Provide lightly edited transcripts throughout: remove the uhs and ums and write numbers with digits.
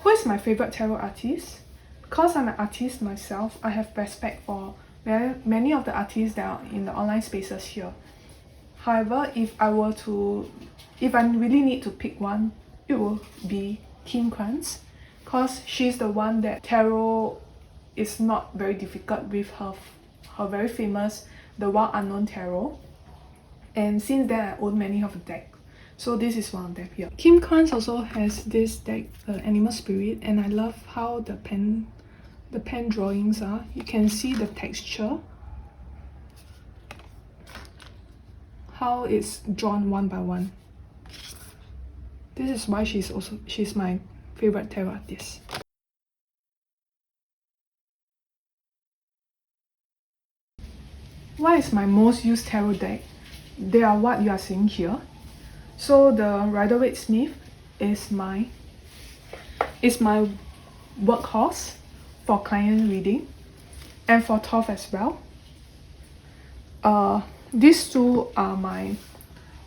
Who is my favorite tarot artist? Because I'm an artist myself, I have respect for many of the artists that are in the online spaces here. However, if I really need to pick one, it will be Kim Kranz, because she's the one that tarot is not very difficult with her very famous The Wild Unknown Tarot. And since then, I own many of the decks. So this is one of them here. Kim Kranz also has this deck, Animal Spirit, and I love how the pen drawings are. You can see the texture, how it's drawn one by one. This is why she's my favorite tarot artist. What is my most used tarot deck? They are what you are seeing here. So the Rider-Waite-Smith is my workhorse for client reading and for Thoth as well. These two are my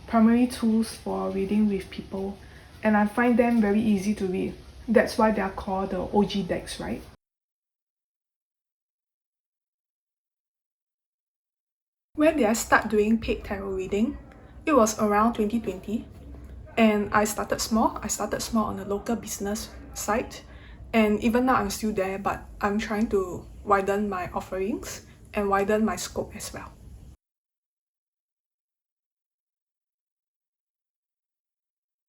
primary tools for reading with people, and I find them very easy to read. That's why they are called the OG decks, right? When did I start doing paid tarot reading? It was around 2020, and I started small. I started small on a local business site, and even now I'm still there, but I'm trying to widen my offerings and widen my scope as well.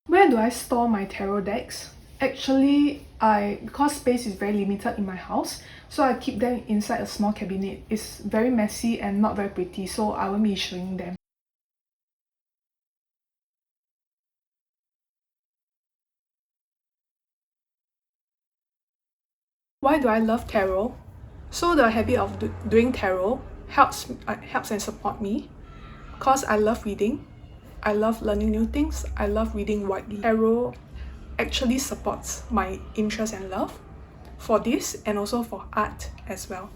Where do I store my tarot decks? Actually, because space is very limited in my house, so I keep them inside a small cabinet. It's very messy and not very pretty, so I won't be showing them. Why do I love tarot? So the habit of doing tarot helps and support me, because I love reading. I love learning new things. I love reading widely. Tarot actually supports my interest and love for this, and also for art as well.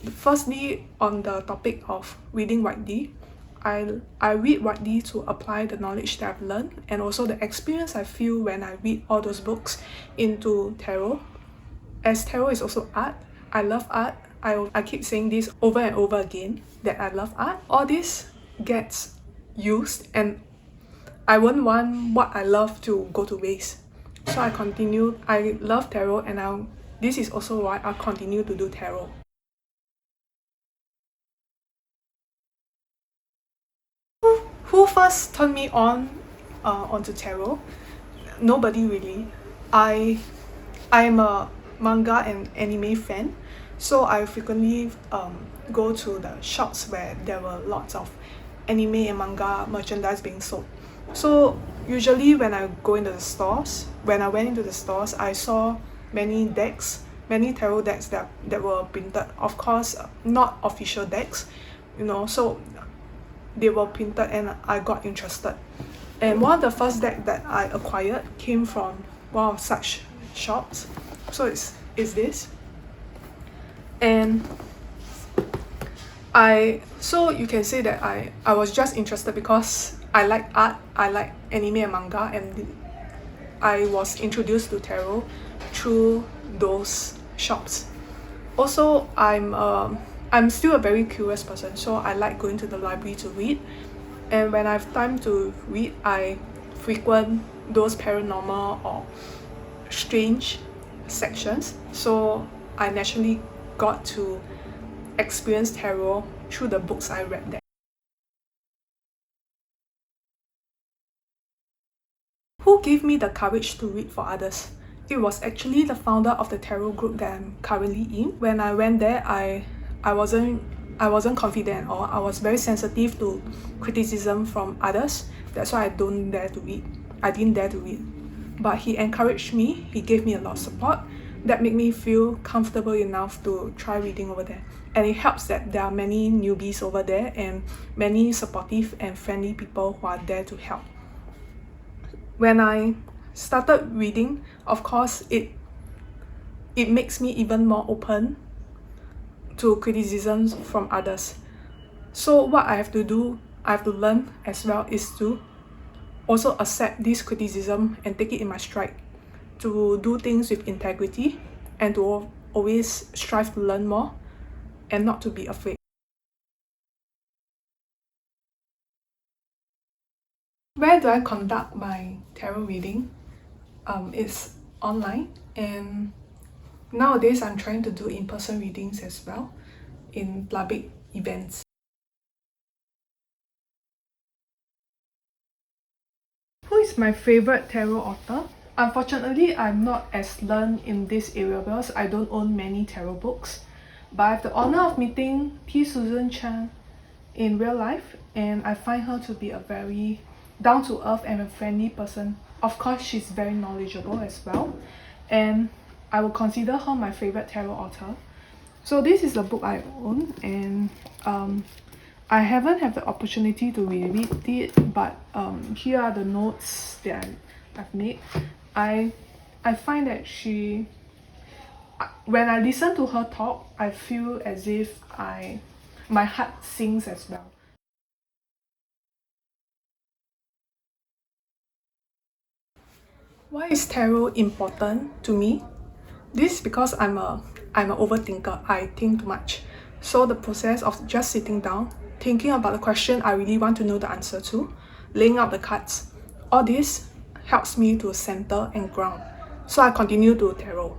Firstly, on the topic of reading widely, I read widely to apply the knowledge that I've learned, and also the experience I feel when I read all those books into tarot. As tarot is also art, I love art. I keep saying this over and over again, that I love art. All this gets used, and I won't want what I love to go to waste. So I love tarot, and this is also why I continue to do tarot. Who first turned me onto tarot? Nobody really. I'm a manga and anime fan, so I frequently go to the shops where there were lots of anime and manga merchandise being sold. So usually when I went into the stores, I saw many tarot decks that were printed. Of course, not official decks, so they were printed, and I got interested. And one of the first deck that I acquired came from one of such shops. So it's this. And so you can say that I was just interested because I like art, I like anime and manga, and I was introduced to tarot through those shops. Also, I'm still a very curious person, so I like going to the library to read. And when I have time to read, I frequent those paranormal or strange sections. So I naturally got to experience tarot through the books I read there. Who gave me the courage to read for others? It was actually the founder of the tarot group that I'm currently in. When I went there, I wasn't confident at all. I was very sensitive to criticism from others. That's why I didn't dare to read. But he encouraged me. He gave me a lot of support. That made me feel comfortable enough to try reading over there. And it helps that there are many newbies over there and many supportive and friendly people who are there to help. When I started reading, of course, it makes me even more open to criticisms from others. So what I have to learn as well is to also accept this criticism and take it in my stride, to do things with integrity, and to always strive to learn more and not to be afraid. Where do I conduct my tarot reading? It's online, and nowadays I'm trying to do in-person readings as well in public events. Who is my favorite tarot author? Unfortunately, I'm not as learned in this area because I don't own many tarot books. But I have the honor of meeting P. Susan Chan in real life, and I find her to be a very down-to-earth and a friendly person. Of course, she's very knowledgeable as well, and I will consider her my favorite tarot author. So this is the book I own, and I haven't had the opportunity to reread it, but here are the notes that I've made. I find that when I listen to her talk, I feel as if my heart sings as well. Why is tarot important to me? This is because I'm an overthinker. I think too much. So the process of just sitting down, thinking about the question I really want to know the answer to, laying out the cards, all this helps me to center and ground. So I continue to tarot.